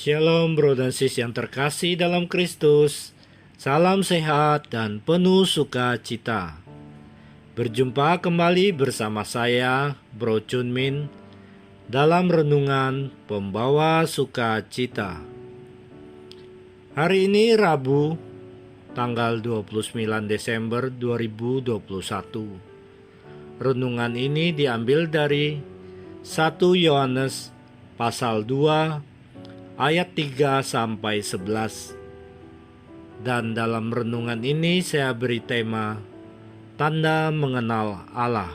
Shalom bro dan sis yang terkasih dalam Kristus. Salam sehat dan penuh sukacita. Berjumpa kembali bersama saya, Bro Chun Min, dalam renungan pembawa sukacita. Hari ini Rabu, tanggal 29 Desember 2021. Renungan ini diambil dari 1 Yohanes pasal 2 ayat 3 sampai 11. Dan dalam renungan ini saya beri tema tanda mengenal Allah.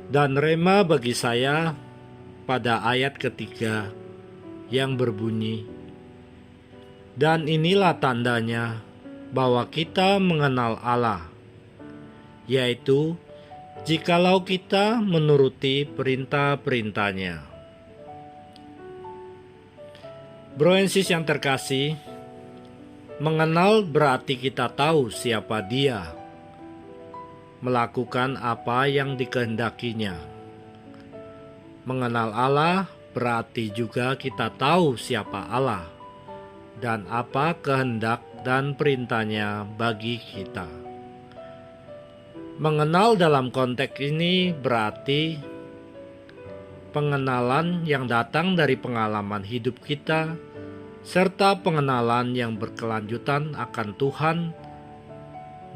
Dan rema bagi saya pada ayat ketiga yang berbunyi, dan inilah tandanya bahwa kita mengenal Allah, yaitu jikalau kita menuruti perintah-perintahnya. Bro and sis yang terkasih, mengenal berarti kita tahu siapa Dia, melakukan apa yang dikehendakinya. Mengenal Allah berarti juga kita tahu siapa Allah dan apa kehendak dan perintahnya bagi kita. Mengenal dalam konteks ini berarti pengenalan yang datang dari pengalaman hidup kita, serta pengenalan yang berkelanjutan akan Tuhan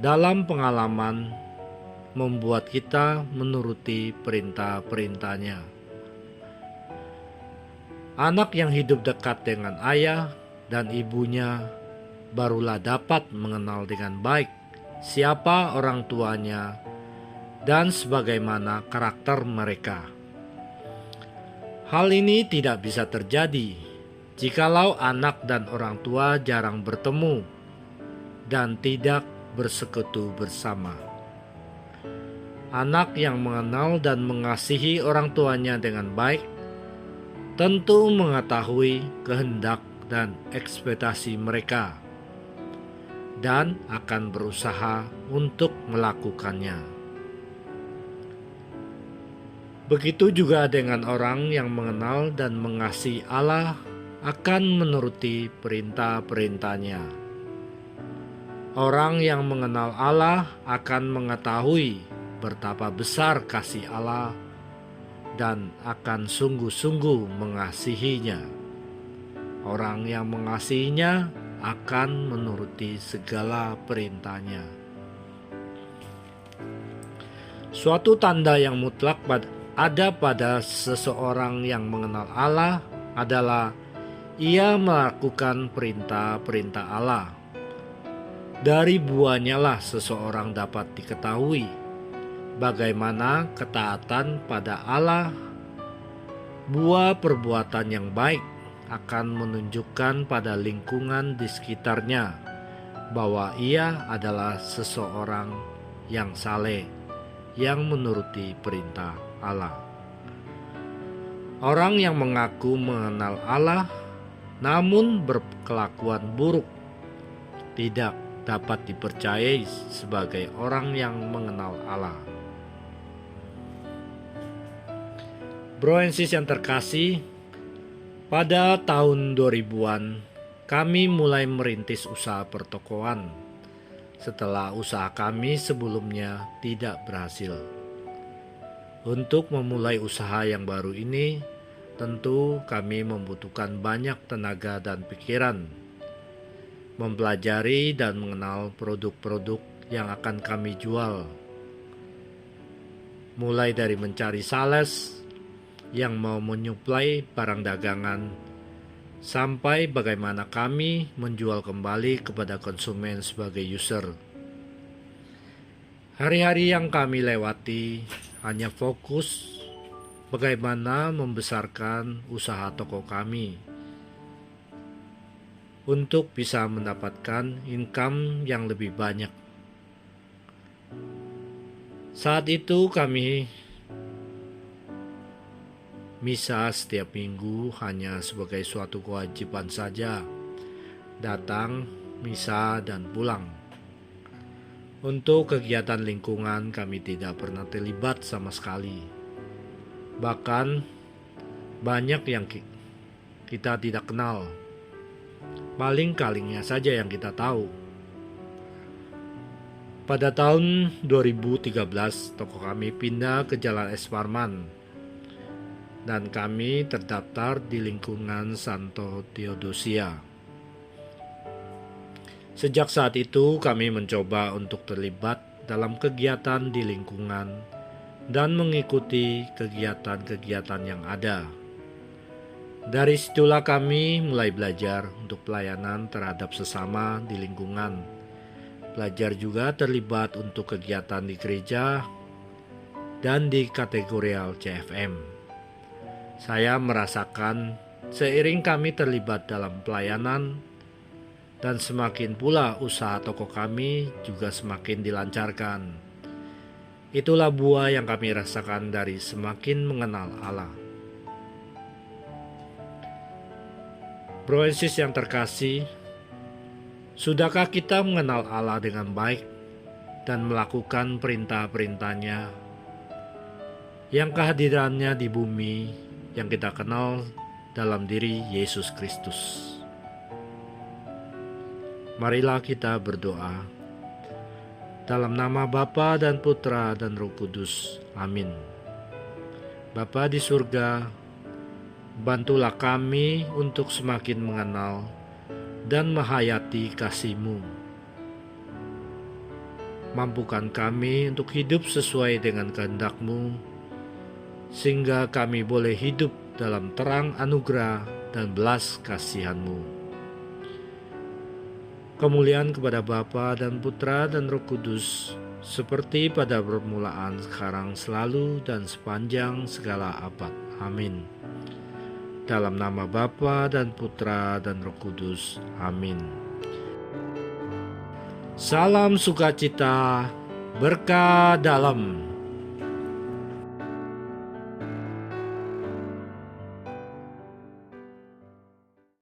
dalam pengalaman membuat kita menuruti perintah-perintahnya. Anak yang hidup dekat dengan ayah dan ibunya barulah dapat mengenal dengan baik siapa orang tuanya dan sebagaimana karakter mereka. Hal ini tidak bisa terjadi jikalau anak dan orang tua jarang bertemu dan tidak bersekutu bersama. Anak yang mengenal dan mengasihi orang tuanya dengan baik tentu mengetahui kehendak dan ekspektasi mereka dan akan berusaha untuk melakukannya. Begitu juga dengan orang yang mengenal dan mengasihi Allah akan menuruti perintah-perintahnya. Orang yang mengenal Allah akan mengetahui betapa besar kasih Allah dan akan sungguh-sungguh mengasihinya. Orang yang mengasihinya akan menuruti segala perintahnya. Suatu tanda yang mutlak ada pada seseorang yang mengenal Allah adalah ia melakukan perintah-perintah Allah. Dari buahnya lah seseorang dapat diketahui bagaimana ketaatan pada Allah. Buah perbuatan yang baik akan menunjukkan pada lingkungan di sekitarnya bahwa ia adalah seseorang yang saleh, yang menuruti perintah Allah. Orang yang mengaku mengenal Allah namun berkelakuan buruk tidak dapat dipercayai sebagai orang yang mengenal Allah. Bro and sis yang terkasih, pada tahun 2000-an kami mulai merintis usaha pertokoan setelah usaha kami sebelumnya tidak berhasil. Untuk memulai usaha yang baru ini, tentu kami membutuhkan banyak tenaga dan pikiran, mempelajari dan mengenal produk-produk yang akan kami jual. Mulai dari mencari sales yang mau menyuplai barang dagangan, sampai bagaimana kami menjual kembali kepada konsumen sebagai user. Hari-hari yang kami lewati hanya fokus bagaimana membesarkan usaha toko kami untuk bisa mendapatkan income yang lebih banyak. Saat itu kami misa setiap minggu hanya sebagai suatu kewajiban saja, datang, misa, dan pulang. Untuk kegiatan lingkungan kami tidak pernah terlibat sama sekali. Bahkan banyak yang kita tidak kenal. Paling kalingnya saja yang kita tahu. Pada tahun 2013, toko kami pindah ke Jalan Es Parman, dan kami terdaftar di lingkungan Santo Theodosia. Sejak saat itu, kami mencoba untuk terlibat dalam kegiatan di lingkungan dan mengikuti kegiatan-kegiatan yang ada. Dari situlah kami mulai belajar untuk pelayanan terhadap sesama di lingkungan. Belajar juga terlibat untuk kegiatan di gereja dan di kategorial CFM. Saya merasakan seiring kami terlibat dalam pelayanan dan semakin pula usaha toko kami juga semakin dilancarkan. Itulah buah yang kami rasakan dari semakin mengenal Allah. Bro and sis yang terkasih, sudahkah kita mengenal Allah dengan baik dan melakukan perintah-perintahnya yang kehadirannya di bumi yang kita kenal dalam diri Yesus Kristus? Marilah kita berdoa. Dalam nama Bapa dan Putra dan Roh Kudus. Amin. Bapa di surga, bantulah kami untuk semakin mengenal dan menghayati kasih-Mu. Mampukan kami untuk hidup sesuai dengan kehendak-Mu, sehingga kami boleh hidup dalam terang anugerah dan belas kasihan-Mu. Kemuliaan kepada Bapa dan Putra dan Roh Kudus, seperti pada permulaan, sekarang, selalu, dan sepanjang segala abad. Amin. Dalam nama Bapa dan Putra dan Roh Kudus. Amin. Salam sukacita, berkah dalam.